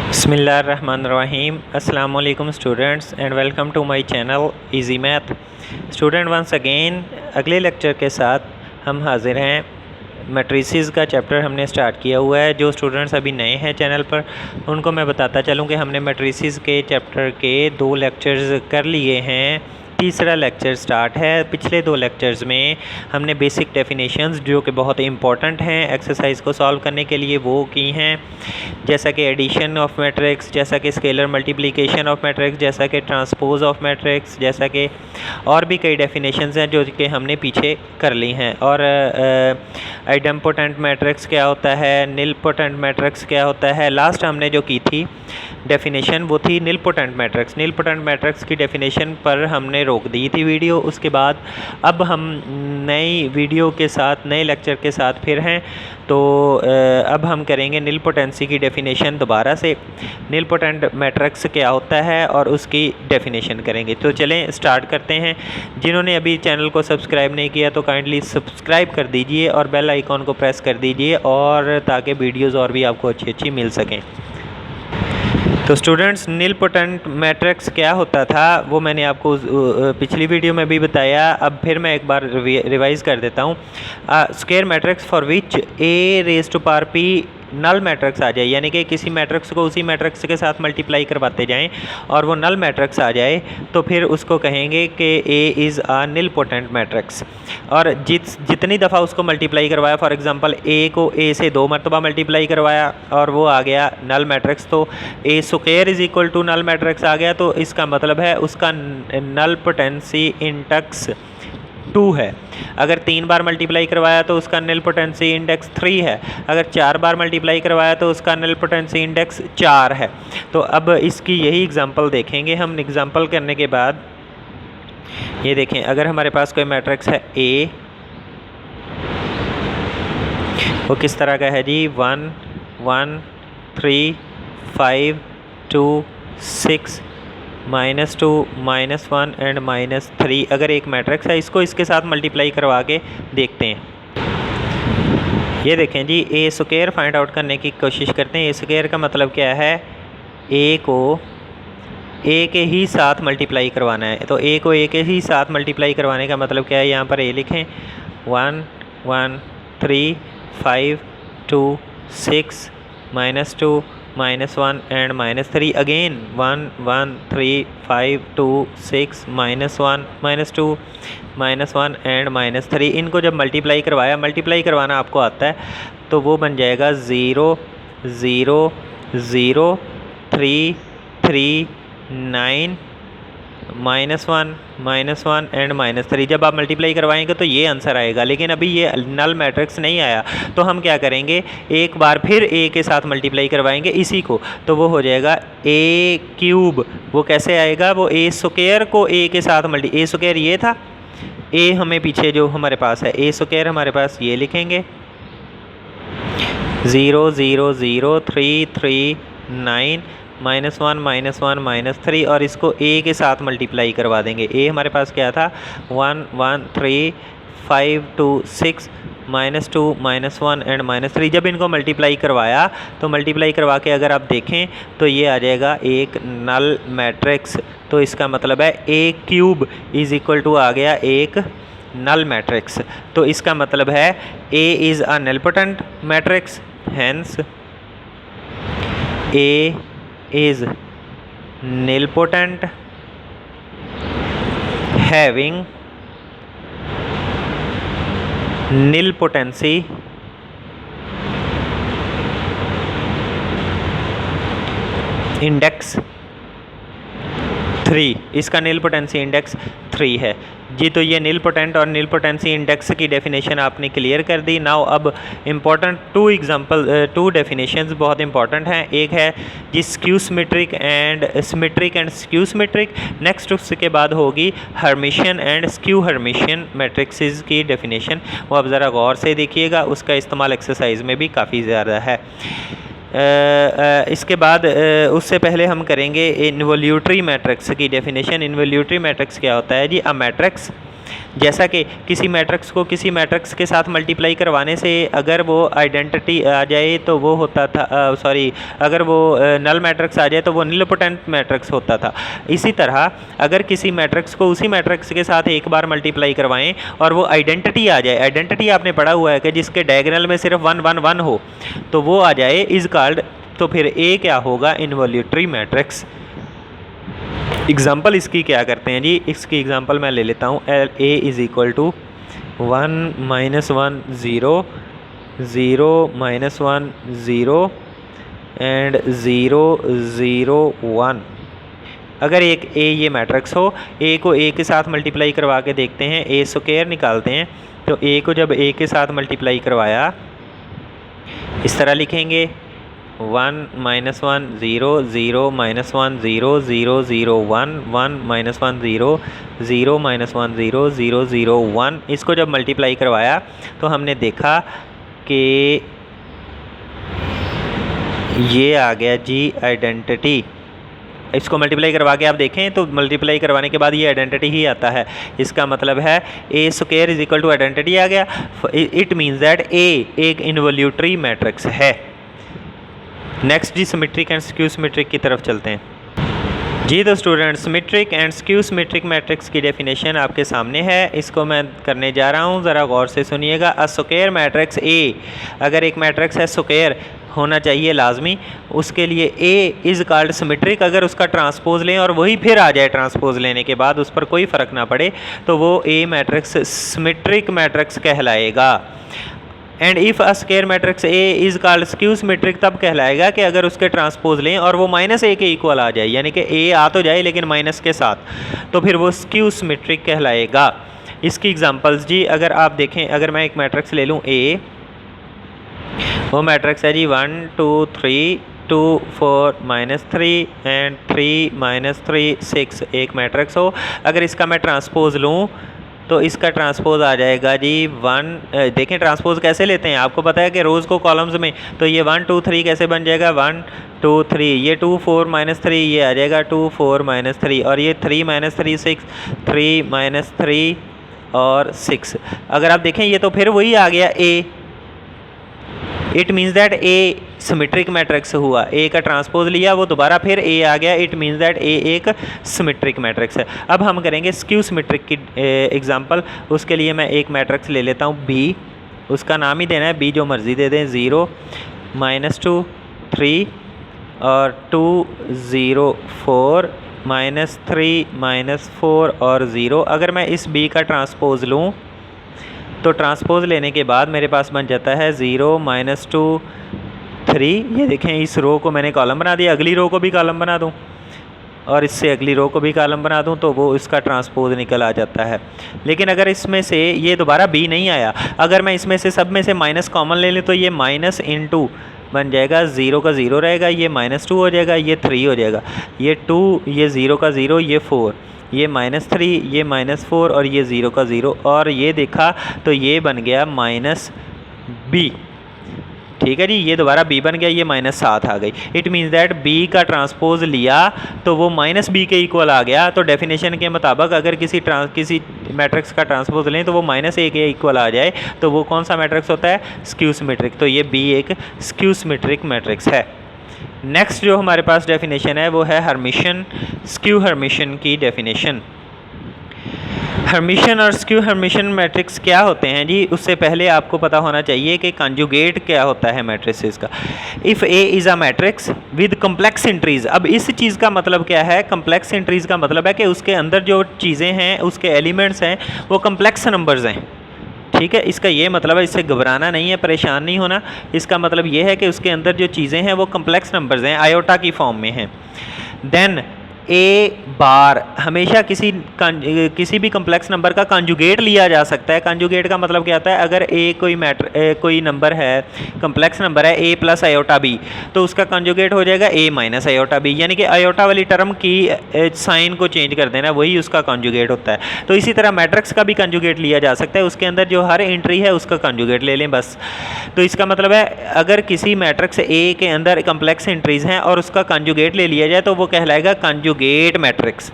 बिस्मिल्लाहिर्रहमानिर्रहीम। अस्सलाम वालेकुम students and welcome to my channel easy math. Student once again अगले लेक्चर के साथ हम हाजिर हैं। मैट्रिसेस का चैप्टर हमने स्टार्ट किया हुआ है। जो स्टूडेंट्स अभी नए हैं चैनल पर उनको मैं बताता चलूँ कि हमने मैट्रिसेस के चैप्टर के 2 लेक्चर्स कर लिए हैं, तीसरा लेक्चर स्टार्ट है। पिछले 2 लेक्चर्स में हमने बेसिक डेफिनेशंस जो कि बहुत इंपॉर्टेंट हैं एक्सरसाइज को सॉल्व करने के लिए वो की हैं, जैसा कि एडिशन ऑफ मैट्रिक्स, जैसा कि स्केलर मल्टीप्लिकेशन ऑफ मैट्रिक्स, जैसा कि ट्रांसपोज ऑफ मैट्रिक्स, जैसा कि और भी कई डेफिनेशंस हैं जो कि हमने पीछे कर ली हैं। और आइडेम्पोटेंट मैट्रिक्स क्या होता है, निलपोटेंट मैट्रिक्स क्या होता है। लास्ट हमने जो की थी डेफिनेशन वो थी निलपोटेंट मैट्रिक्स। निलपोटेंट मैट्रिक्स की डेफिनेशन पर हमने रोक दी थी वीडियो। उसके बाद अब हम नई वीडियो के साथ नए लेक्चर के साथ फिर हैं। तो अब हम करेंगे निलपोटेंसी की डेफिनेशन दोबारा से। निलपोटेंट मैट्रिक्स क्या होता है और उसकी डेफिनेशन करेंगे। तो चलें स्टार्ट करते हैं। जिन्होंने अभी चैनल को सब्सक्राइब नहीं किया तो काइंडली सब्सक्राइब कर दीजिए और बेल आइकॉन को प्रेस कर दीजिए, और ताकि वीडियोज़ और भी आपको अच्छी अच्छी मिल सकें। तो स्टूडेंट्स, निलपोटेंट मैट्रिक्स क्या होता था वो मैंने आपको पिछली वीडियो में भी बताया। अब फिर मैं एक बार रिवाइज़ कर देता हूँ। Square matrix for which A raise to power P null matrix आ जाए, यानी कि किसी मैट्रिक्स को उसी मैट्रिक्स के साथ मल्टीप्लाई करवाते जाएं और वो नल मैट्रिक्स आ जाए तो फिर उसको कहेंगे कि A is a nilpotent matrix. और जितनी दफ़ा उसको मल्टीप्लाई करवाया, फॉर एग्जांपल ए को ए से 2 मरतबा मल्टीप्लाई करवाया और वो आ गया नल मैट्रिक्स, तो A square is equal to null matrix आ गया। तो इसका मतलब है उसका नल पोटेंसी इंडेक्स 2 है। अगर 3 बार मल्टीप्लाई करवाया तो उसका नल पोटेंसी इंडेक्स 3 है। अगर 4 बार मल्टीप्लाई करवाया तो उसका नल पोटेंसी इंडेक्स 4 है। तो अब इसकी यही एग्जांपल देखेंगे हम। एग्जांपल करने के बाद ये देखें, अगर हमारे पास कोई मैट्रिक्स है ए, वो किस तरह का है जी, 1 1 3 5 2 6 -2 -1 एंड -3 अगर एक मैट्रिक्स है, इसको इसके साथ मल्टीप्लाई करवा के देखते हैं। ये देखें जी, ए स्क्वायर फाइंड आउट करने की कोशिश करते हैं। ए स्क्वायर का मतलब क्या है, ए को ए के ही साथ मल्टीप्लाई करवाना है। तो ए को ए के ही साथ मल्टीप्लाई करवाने का मतलब क्या है, यहाँ पर ए लिखें 1 1 3 5 2 6 -2 -1 एंड -3 अगेन 1 1 3 5 2 6 -1 -2 -1 एंड -3। इनको जब मल्टीप्लाई करवाना आपको आता है तो वो बन जाएगा 0 0 0 3 3 9 -1 -1 एंड -3। जब आप मल्टीप्लाई करवाएंगे तो ये आंसर आएगा, लेकिन अभी ये नल मैट्रिक्स नहीं आया। तो हम क्या करेंगे, एक बार फिर ए के साथ मल्टीप्लाई करवाएंगे इसी को, तो वो हो जाएगा ए क्यूब। वो कैसे आएगा, वो ए स्क्वायर को ए के साथ ए स्क्वायर ये था, ए हमें पीछे जो हमारे पास है ए स्क्वायर हमारे पास ये लिखेंगे 0 0 0 3 3 9 -1 -1 -3 और इसको ए के साथ मल्टीप्लाई करवा देंगे। ए हमारे पास क्या था, 1 1 3 5 2 6 -2 -1 एंड -3। जब इनको मल्टीप्लाई करवाया तो मल्टीप्लाई करवा के अगर आप देखें तो ये आ जाएगा एक नल मैट्रिक्स। तो इसका मतलब है A cube is equal to आ गया एक नल मैट्रिक्स। तो इसका मतलब है A is a nilpotent matrix, hence A is nilpotent having nilpotency index 3। इसका निलपोटेंसी इंडेक्स 3 है जी। तो ये निलपोटेंट और निलपोटेंसी इंडेक्स की डेफिनेशन आपने क्लियर कर दी। नाउ अब इम्पॉर्टेंट 2 डेफिनेशंस बहुत इंपॉर्टेंट हैं। एक है जी skew symmetric and skew symmetric. Next उसके बाद होगी Hermitian and skew Hermitian matrices की डेफिनेशन। वो अब ज़रा गौर से देखिएगा, उसका इस्तेमाल एक्सरसाइज में भी काफ़ी ज़्यादा है। इसके बाद उससे पहले हम करेंगे इन्वोल्यूटरी मैट्रिक्स की डेफिनेशन। इन्वोल्यूटरी मैट्रिक्स क्या होता है जी, अ मैट्रिक्स जैसा कि किसी मैट्रिक्स को किसी मैट्रिक्स के साथ मल्टीप्लाई करवाने से अगर वो आइडेंटिटी आ जाए तो वो होता था अगर वो नल मैट्रिक्स आ जाए तो वो निलपोटेंट मैट्रिक्स होता था। इसी तरह अगर किसी मैट्रिक्स को उसी मैट्रिक्स के साथ एक बार मल्टीप्लाई करवाएं और वो आइडेंटिटी आ जाए, आइडेंटिटी आपने पढ़ा हुआ है कि जिसके डायगोनल में सिर्फ 1 1 1 हो तो वो आ जाए इज कॉल्ड, तो फिर ए क्या होगा, इनवॉल्यूटरी मैट्रिक्स। एग्जाम्पल इसकी क्या करते हैं जी, इसकी एग्जाम्पल मैं ले लेता हूँ। A is equal to 1 -1 0 0 -1 0 and 0 0 1। अगर एक ए ये मैट्रिक्स हो, ए को ए के साथ मल्टीप्लाई करवा के देखते हैं, ए स्क्वायर निकालते हैं। तो ए को जब ए के साथ मल्टीप्लाई करवाया इस तरह लिखेंगे 1 -1 0 0 -1 0 0 0 1 1 -1 0 0 -1 0 0 0 1। इसको जब मल्टीप्लाई करवाया तो हमने देखा कि ये आ गया जी आइडेंटिटी। इसको मल्टीप्लाई करवा के आप देखें तो मल्टीप्लाई करवाने के बाद ये आइडेंटिटी ही आता है। इसका मतलब है A square is equal to identity आ गया। इट मीन्स दैट ए एक इनवॉल्यूटरी मैट्रिक्स है। नेक्स्ट जी सिमेट्रिक एंड स्क्यू सिमेट्रिक की तरफ चलते हैं जी। तो student symmetric and skew symmetric matrix की डेफिनेशन आपके सामने है, इसको मैं करने जा रहा हूँ, ज़रा गौर से सुनिएगा। अ स्क्वायर मैट्रिक्स ए, अगर एक मैट्रिक्स है स्क्वायर होना चाहिए लाजमी, उसके लिए ए इज़ कॉल्ड सिमेट्रिक। अगर उसका ट्रांसपोज लें और वही फिर आ जाए ट्रांसपोज लेने के बाद उस पर कोई फ़र्क ना पड़े तो वो ए मैट्रिक्स सिमेट्रिक मैट्रिक्स कहलाएगा। And if a square matrix A is called skew symmetric तब कहलाएगा कि अगर उसके ट्रांसपोज लें और वो -a के इक्वल आ जाए, यानी कि ए आ तो जाए लेकिन माइनस के साथ, तो फिर वो स्क्यू सिमेट्रिक कहलाएगा। इसकी एग्जांपल्स जी अगर आप देखें, अगर मैं एक मैट्रिक्स ले लूँ ए, वो मैट्रिक्स है जी 1 2 3 2 4 -3 एंड 3 -3 6 एक मैट्रिक्स हो। अगर इसका मैं ट्रांसपोज लूँ तो इसका ट्रांसपोज आ जाएगा जी 1। देखें ट्रांसपोज कैसे लेते हैं, आपको पता है कि रोज़ को कॉलम्स में, तो ये 1 2 3 कैसे बन जाएगा 1 2 3, ये 2 4 -3 ये आ जाएगा 2 4 -3, और ये 3 -3 6 3 -3 और 6। अगर आप देखें ये तो फिर वही आ गया A. It means that A symmetric matrix हुआ, ए का ट्रांसपोज लिया वो दोबारा फिर ए आ गया। इट मीन्स दैट ए एक सिमेट्रिक मैट्रिक्स है। अब हम करेंगे स्क्यू सिमेट्रिक की एग्जांपल। उसके लिए मैं एक मैट्रिक्स ले लेता हूँ बी, उसका नाम ही देना है बी, जो मर्ज़ी दे दें, 0 -2 3 और 2 0 4 -3 -4 और 0। अगर मैं इस बी का ट्रांसपोज लूँ तो ट्रांसपोज लेने के बाद मेरे पास बन जाता है 0 -2 3। ये देखें इस रो को मैंने कॉलम बना दिया, अगली रो को भी कॉलम बना दूं और इससे अगली रो को भी कॉलम बना दूं तो वो इसका ट्रांसपोज निकल आ जाता है। लेकिन अगर इसमें से ये दोबारा बी नहीं आया, अगर मैं इसमें से सब में से माइनस कॉमन ले लूँ तो ये माइनस × बन जाएगा, 0 का 0 रहेगा, ये -2 हो जाएगा, ये 3 हो जाएगा, ये 2, ये 0 का 0, ये 4, ये -3, ये -4 और ये 0 का 0, और ये देखा तो ये बन गया -b। ठीक है जी, ये दोबारा b बन गया, ये -7 आ गई। इट मीन्स दैट b का ट्रांसपोज लिया तो वो -b के इक्वल आ गया। तो डेफिनेशन के मुताबिक अगर किसी मैट्रिक्स का ट्रांसपोज लें तो वो -a के इक्वल आ जाए तो वो कौन सा मैट्रिक्स होता है, स्क्यू सिमेट्रिक। तो ये b एक स्क्यू सिमेट्रिक मैट्रिक्स है। नेक्स्ट जो हमारे पास डेफिनेशन है वो है हर्मिशन, स्क्यू हर्मिशन की डेफिनेशन। हर्मिशन और स्क्यू हर्मिशन मैट्रिक्स क्या होते हैं जी, उससे पहले आपको पता होना चाहिए कि कॉन्जुगेट क्या होता है मैट्रिसेस का। If A is a matrix with complex entries. अब इस चीज़ का मतलब क्या है, कम्प्लेक्स एंट्रीज का मतलब है कि उसके अंदर जो चीज़ें हैं, उसके एलिमेंट्स हैं, वो कम्प्लेक्स नंबर्स हैं। ठीक है, इसका ये मतलब है, इससे घबराना नहीं है, परेशान नहीं होना। इसका मतलब ये है कि उसके अंदर जो चीज़ें हैं वो कम्प्लेक्स नंबर्स हैं, आयोटा की फॉर्म में हैं। देन ए बार हमेशा किसी भी कम्प्लेक्स नंबर का कॉन्जुगेट लिया जा सकता है। कॉन्जुगेट का मतलब क्या होता है, अगर ए कोई नंबर है, कम्प्लेक्स नंबर है a + आयोटा b, तो उसका कॉन्जुगेट हो जाएगा a - आयोटा b, यानी कि आयोटा वाली टर्म की साइन को चेंज कर देना, वही उसका कॉन्जुगेट होता है। तो इसी तरह मैट्रिक्स का भी कॉन्जुगेट लिया जा सकता है, उसके अंदर जो हर एंट्री है उसका कॉन्जुगेट ले लें बस। तो इसका मतलब है अगर किसी मैट्रिक्स a के अंदर कम्प्लेक्स एंट्रीज हैं और उसका कॉन्जुगेट ले लिया जाए तो वो कहलाएगा कॉन्जुगेट मैट्रिक्स।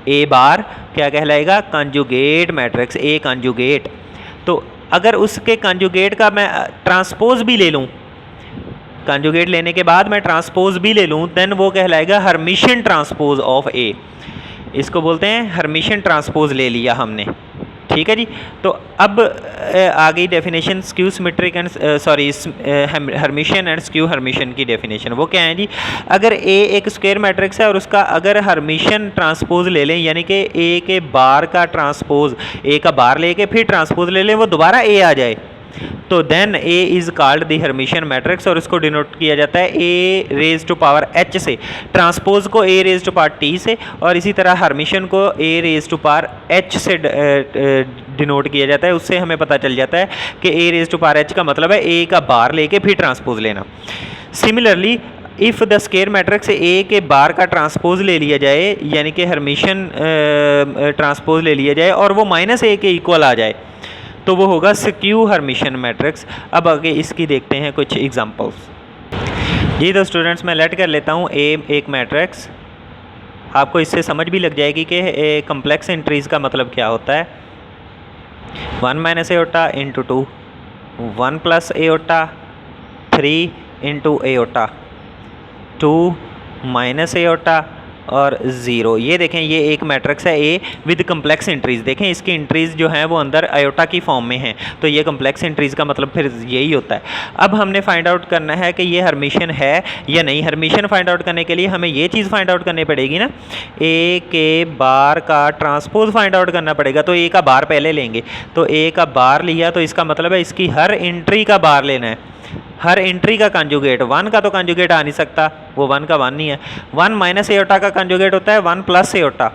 ए बार क्या कहलाएगा? कंजुगेट मैट्रिक्स, ए कंजुगेट। तो अगर उसके कंजुगेट का मैं ट्रांसपोज भी ले लूँ, कंजुगेट लेने के बाद मैं ट्रांसपोज भी ले लूँ, देन वो कहलाएगा हर्मिशियन ट्रांसपोज ऑफ ए। इसको बोलते हैं हर्मिशियन ट्रांसपोज ले लिया हमने, ठीक है जी। तो अब आ गई definition skew symmetric and Hermitian and skew Hermitian की डेफिनेशन। वो क्या है जी? अगर ए एक स्क्वायर मैट्रिक्स है और उसका अगर हर्मिशियन ट्रांसपोज ले लें, यानी कि ए के बार का ट्रांसपोज, ए का बार लेके फिर ट्रांसपोज ले लें, वो दोबारा ए आ जाए, तो then A is called the Hermitian matrix, और इसको डिनोट किया जाता है A raise to power H से, ट्रांसपोज को A raise to power T से, और इसी तरह हर्मिशियन को A raise to power H से डिनोट किया जाता है। उससे हमें पता चल जाता है कि ए रेज टू पावर एच का मतलब है ए का बार लेके फिर ट्रांसपोज लेना। Similarly if the square matrix A के बार का ट्रांसपोज ले लिया जाए, यानी कि हर्मिशियन ट्रांसपोज ले लिया जाए, और वो माइनस ए के इक्वल आ जाए, तो वो होगा स्क्यू हर्मिशियन मैट्रिक्स। अब आगे इसकी देखते हैं कुछ एग्जांपल्स। जी तो स्टूडेंट्स मैं लेट कर लेता हूँ ए एक मैट्रिक्स, आपको इससे समझ भी लग जाएगी कि कम्प्लेक्स एंट्रीज़ का मतलब क्या होता है। 1 minus aorta into 2, 1 plus aorta, 3 into aorta, 2 minus aorta और 0। ये देखें ये एक मैट्रिक्स है ए विद कम्प्लेक्स एंट्रीज़। देखें इसकी एंट्रीज़ जो हैं वो अंदर आयोटा की फॉर्म में हैं, तो ये कम्प्लेक्स एंट्रीज़ का मतलब फिर यही होता है। अब हमने फाइंड आउट करना है कि ये हर्मिशियन है या नहीं। हर्मिशियन फाइंड आउट करने के लिए हमें ये चीज़ फाइंड आउट करनी पड़ेगी ना, ए के बार का ट्रांसपोज फाइंड आउट करना पड़ेगा। तो ए का बार पहले लेंगे, तो ए का बार लिया तो इसका मतलब है इसकी हर एंट्री का बार लेना है, हर एंट्री का कंजुगेट। 1 का तो कंजुगेट आ नहीं सकता, वो 1 का 1 नहीं है। 1 माइनस एओटा का कंजुगेट होता है 1 प्लस एओटा,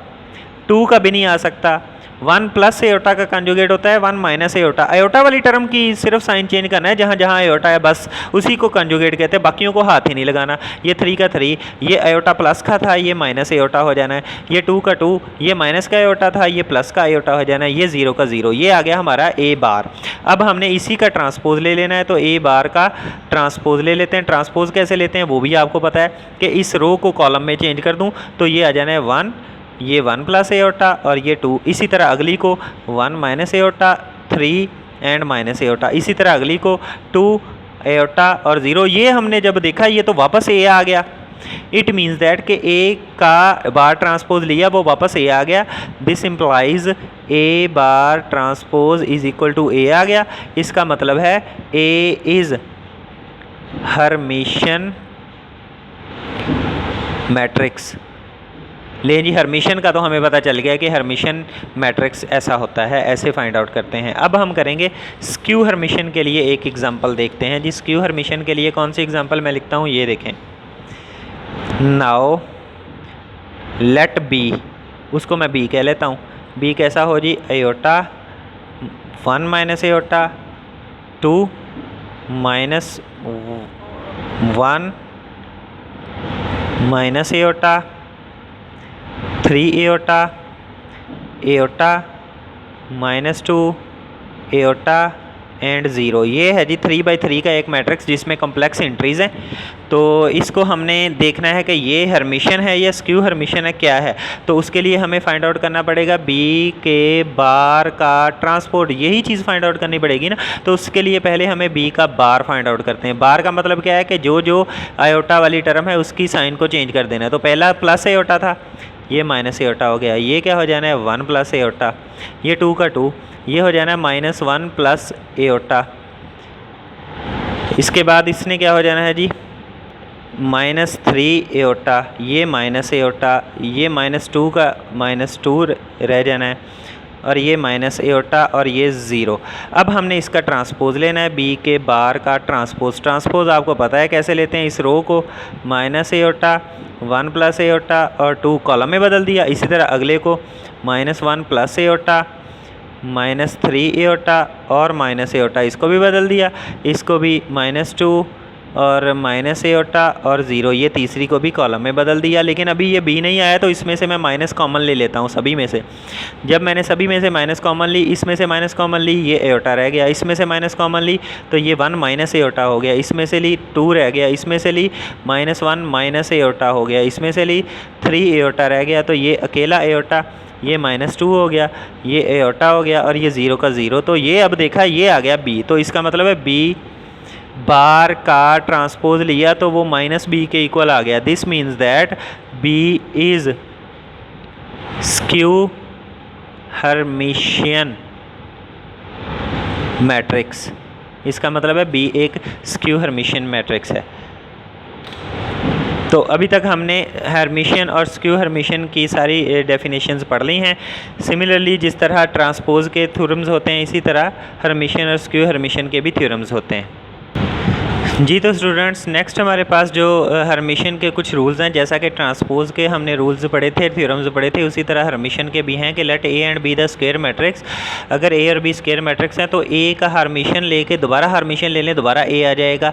2 का भी नहीं आ सकता। 1 प्लस एओटा का कंजुगेट होता है 1 माइनस एओटा। एओटा वाली टर्म की सिर्फ साइन चेंज करना है, जहाँ जहाँ एओटा है बस उसी को कंजुगेट कहते हैं, बाकियों को हाथ ही नहीं लगाना। ये 3 का 3, ये एओटा प्लस का था, ये माइनस एओटा हो जाना है। ये 2 का 2, ये माइनस का एओटा था, ये प्लस का एओटा हो जाना है। ये 0 का 0, ये आ गया हमारा ए बार। अब हमने इसी का ट्रांसपोज ले लेना है, तो ए बार का ट्रांसपोज ले लेते हैं। ट्रांसपोज कैसे लेते हैं वो भी आपको पता है कि इस रो को कॉलम में चेंज कर दूँ तो ये आ जाना है 1, ये 1 प्लस एओटा और ये 2। इसी तरह अगली को 1 minus iota, 3 and minus aorta. इसी तरह अगली को 2 एओटा और 0। ये हमने जब देखा ये तो वापस ए आ गया। इट मीन्स दैट कि ए का बार ट्रांसपोज लिया वो वापस ए आ गया। This implies A bar transpose is equal to A आ गया। इसका मतलब है ए इज़ हर्मिशियन मैट्रिक्स। ले जी हर्मिशियन का तो हमें पता चल गया कि हर्मिशियन मैट्रिक्स ऐसा होता है, ऐसे फाइंड आउट करते हैं। अब हम करेंगे स्क्यू हर्मिशियन के लिए एक एग्जांपल देखते हैं जी। स्क्यू हर्मिशियन के लिए कौन सी एग्जांपल मैं लिखता हूँ ये देखें। नाउ लेट बी, उसको मैं बी कह लेता हूँ। बी कैसा हो जी? Iota 1 minus iota, 2 minus 1 minus iota, 3 iota, iota minus 2 iota and 0। ये है जी 3/3 का एक मैट्रिक्स जिसमें कम्प्लेक्स एंट्रीज़ हैं। तो इसको हमने देखना है कि ये हर्मिशियन है या स्क्यू हर्मिशियन है, क्या है। तो उसके लिए हमें फाइंड आउट करना पड़ेगा बी के बार का ट्रांसपोर्ट, यही चीज़ फाइंड आउट करनी पड़ेगी ना। तो उसके लिए पहले हमें बी का बार फाइंड आउट करते हैं। बार का मतलब क्या है कि जो जो आयोटा वाली टर्म है उसकी साइन को चेंज कर देना है। तो पहला प्लस एओटा था, ये माइनस एओटा हो गया। ये क्या हो जाना है? 1 प्लस एओटा। ये 2 का 2, ये हो जाना है -1 प्लस एओटा। इसके बाद इसने क्या हो जाना है जी? -3 एओटा, ये माइनस एओटा, ये -2 का -2 रह जाना है, और ये माइनस एओटा और ये 0। अब हमने इसका ट्रांसपोज लेना है, बी के बार का ट्रांसपोज। ट्रांसपोज आपको पता है कैसे लेते हैं। इस रो को माइनस एओटा, 1 प्लस एओटा और 2 कॉलम में बदल दिया। इसी तरह अगले को -1 प्लस एओटा, -3 एओटा और माइनस एओटा, इसको भी बदल दिया। इसको भी -2 और माइनस एओर्टा और 0, ये तीसरी को भी कॉलम में बदल दिया। लेकिन अभी ये बी नहीं आया तो इसमें से मैं माइनस कॉमन ले लेता हूँ सभी में से। जब मैंने सभी में से माइनस कॉमन ली, इसमें से माइनस कॉमन ली, ये एओर्टा रह गया। इसमें से माइनस कॉमन ली तो ये 1 माइनस एओर्टा हो गया। इसमें से ली 2 रह गया। इसमें से ली -1 माइनस एओर्टा हो गया। इसमें से ली 3 एओर्टा रह गया। तो ये अकेला एओर्टा, ये -2 हो गया, ये एओर्टा हो गया और ये 0 का 0। तो ये अब देखा ये आ गया बी। तो इसका मतलब है बी बार का ट्रांसपोज लिया तो वो -b के इक्वल आ गया। This means that B is skew Hermitian matrix. इसका मतलब है बी एक स्क्यू हर्मिशियन मैट्रिक्स है। तो अभी तक हमने हर्मिशियन और स्क्यू हर्मिशियन की सारी डेफिनेशंस पढ़ ली हैं। सिमिलरली जिस तरह ट्रांसपोज के थ्योरम्स होते हैं, इसी तरह हर्मिशियन और स्क्यू हर्मिशियन के भी थ्योरम्स होते हैं। जी तो स्टूडेंट्स, नेक्स्ट हमारे पास जो हर्मिशियन के कुछ रूल्स हैं, जैसा कि ट्रांसपोज के हमने रूल्स पढ़े थे, थ्योरम्स पढ़े थे, उसी तरह हर्मिशियन के भी हैं कि let A and B the square matrix. अगर ए और बी स्क्वायर मैट्रिक्स हैं तो ए का हर्मिशियन लेके दोबारा हर्मिशियन ले लें, दोबारा ए आ जाएगा।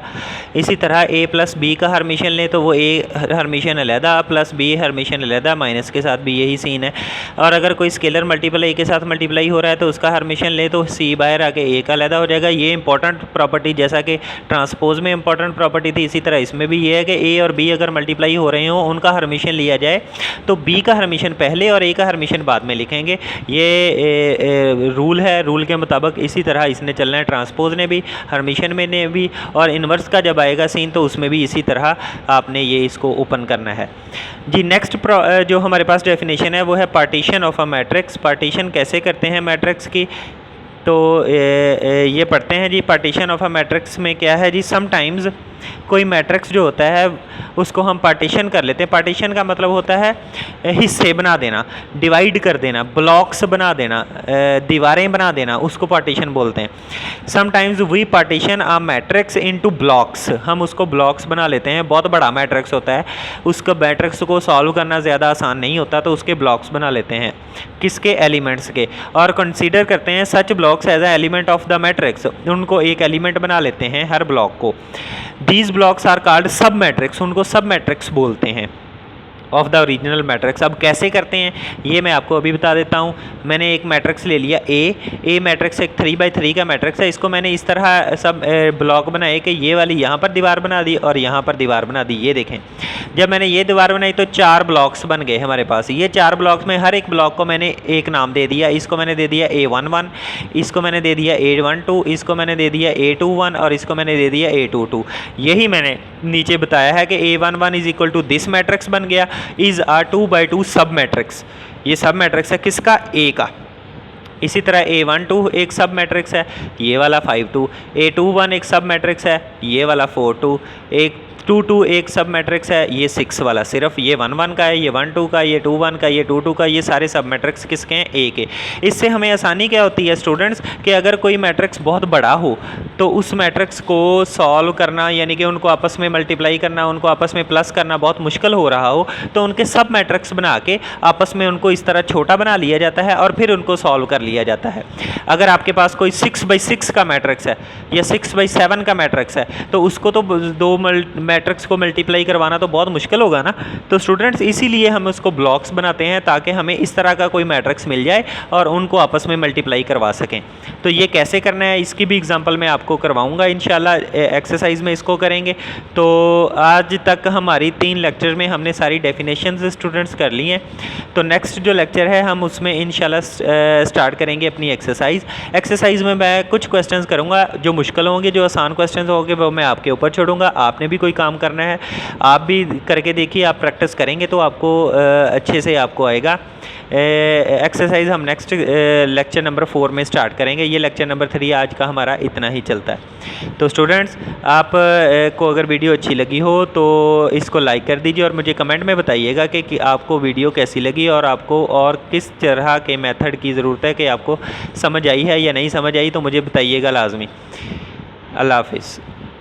इसी तरह ए प्लस बी का हर्मिशियन लें तो वो ए हर्मिशियन अलहदा प्लस बी हर्मिशियन अलहदा, माइनस के साथ भी यही सीन है। और अगर कोई स्केलर मल्टीपल ए के साथ मल्टीप्लाई हो रहा है तो उसका हर्मिशियन ले तो सी बाहर आके ए का अलहदा हो जाएगा। ये इंपॉर्टेंट प्रॉपर्टी, जैसा कि ट्रांसपोज में इंपॉर्टेंट प्रॉपर्टी थी, इसी तरह इसमें भी ये है कि ए और बी अगर मल्टीप्लाई हो रहे हो, उनका हर्मिशियन लिया जाए तो बी का हर्मिशियन पहले और ए का हर्मिशियन बाद में लिखेंगे। ये रूल है, रूल के मुताबिक इसी तरह इसने चलना है। ट्रांसपोज ने भी, हर्मिशियन में ने भी, और इन्वर्स का जब आएगा सीन तो उसमें भी इसी तरह आपने ये इसको ओपन करना है। जी नेक्स्ट जो हमारे पास डेफिनेशन है वो है partition of a matrix. Partition कैसे करते हैं मैट्रिक्स की, तो ये पढ़ते हैं जी। पार्टीशन ऑफ अ मैट्रिक्स में क्या है जी, समटाइम्स कोई मैट्रिक्स जो होता है उसको हम पार्टीशन कर लेते हैं। पार्टीशन का मतलब होता है हिस्से बना देना, डिवाइड कर देना, ब्लॉक्स बना देना, दीवारें बना देना, उसको पार्टीशन बोलते हैं। Sometimes we partition a matrix into blocks. हम उसको ब्लॉक्स बना लेते हैं। बहुत बड़ा मैट्रिक्स होता है, उसका मैट्रिक्स को सॉल्व करना ज़्यादा आसान नहीं होता तो उसके ब्लॉक्स बना लेते हैं। किसके? एलिमेंट्स के। और कंसीडर करते हैं such blocks as a element of the matrix. उनको एक एलिमेंट बना लेते हैं हर ब्लॉक को। These blocks are called sub matrix. उनको सब मैट्रिक्स बोलते हैं ऑफ द ओरिजिनल मैट्रिक्स। अब कैसे करते हैं ये मैं आपको अभी बता देता हूँ। मैंने एक मैट्रिक्स ले लिया ए मैट्रिक्स एक 3x3 का मैट्रिक्स है। इसको मैंने इस तरह सब ब्लॉक बनाए कि ये वाली यहाँ पर दीवार बना दी और यहाँ पर दीवार बना दी। ये देखें, जब मैंने ये दीवार बनाई तो 4 ब्लॉक्स बन गए हमारे पास। ये 4 ब्लॉक्स में हर एक ब्लॉक को मैंने एक नाम दे दिया। इसको मैंने दे दिया A11, इसको मैंने दे दिया A12, इसको मैंने दे दिया A21 और इसको मैंने दे दिया A22। यही मैंने नीचे बताया है कि A11 is equal to this matrix बन गया, इज़ आ 2x2 सब मैट्रिक्स। ये सब मैट्रिक्स है किसका? ए का। इसी तरह A12 एक सब मैट्रिक्स है, ये वाला 5-2। A21 एक सब मैट्रिक्स है, ये वाला 4-2। एक 2-2 एक सब मैट्रिक्स है, ये 6 वाला। सिर्फ ये 1-1 का है, ये 1-2 का, ये 2-1 का, ये 2-2 का। ये सारे सब मैट्रिक्स किसके हैं? ए के। इससे हमें आसानी क्या होती है स्टूडेंट्स कि अगर कोई मैट्रिक्स बहुत बड़ा हो तो उस मैट्रिक्स को सॉल्व करना, यानी कि उनको आपस में मल्टीप्लाई करना, उनको आपस में प्लस करना बहुत मुश्किल हो रहा हो, तो उनके सब मैट्रिक्स बना के आपस में उनको इस तरह छोटा बना लिया जाता है और फिर उनको सॉल्व कर लिया जाता है। अगर आपके पास कोई 6x6 का मैट्रिक्स है या 6x7 का मैट्रिक्स है तो उसको तो दो मैट्रिक्स को मल्टीप्लाई करवाना तो बहुत मुश्किल होगा ना। तो स्टूडेंट्स इसीलिए हम उसको ब्लॉक्स बनाते हैं ताकि हमें इस तरह का कोई मैट्रिक्स मिल जाए और उनको आपस में मल्टीप्लाई करवा सकें। तो ये कैसे करना है इसकी भी एग्जांपल मैं आपको करवाऊंगा इंशाल्लाह, एक्सरसाइज में इसको करेंगे। तो आज तक हमारी 3 लेक्चर में हमने सारी डेफिनेशंस स्टूडेंट्स कर ली हैं। तो नेक्स्ट जो लेक्चर है हम उसमें इंशाल्लाह स्टार्ट करेंगे अपनी एक्सरसाइज में मैं कुछ क्वेश्चंस करूँगा जो मुश्किल होंगे, जो आसान क्वेश्चंस होंगे वो मैं आपके ऊपर छोड़ूंगा। आपने भी कोई काम करना है, आप भी करके देखिए, आप प्रैक्टिस करेंगे तो आपको अच्छे से आपको आएगा। एक्सरसाइज हम नेक्स्ट लेक्चर नंबर 4 में स्टार्ट करेंगे। ये लेक्चर नंबर 3 आज का हमारा इतना ही चलता है। तो स्टूडेंट्स आप को अगर वीडियो अच्छी लगी हो तो इसको लाइक कर दीजिए और मुझे कमेंट में बताइएगा कि आपको वीडियो कैसी लगी और आपको और किस तरह के मेथड की ज़रूरत है, कि आपको समझ आई है या नहीं समझ आई, तो मुझे बताइएगा लाजमी। अल्लाह हाफिज़।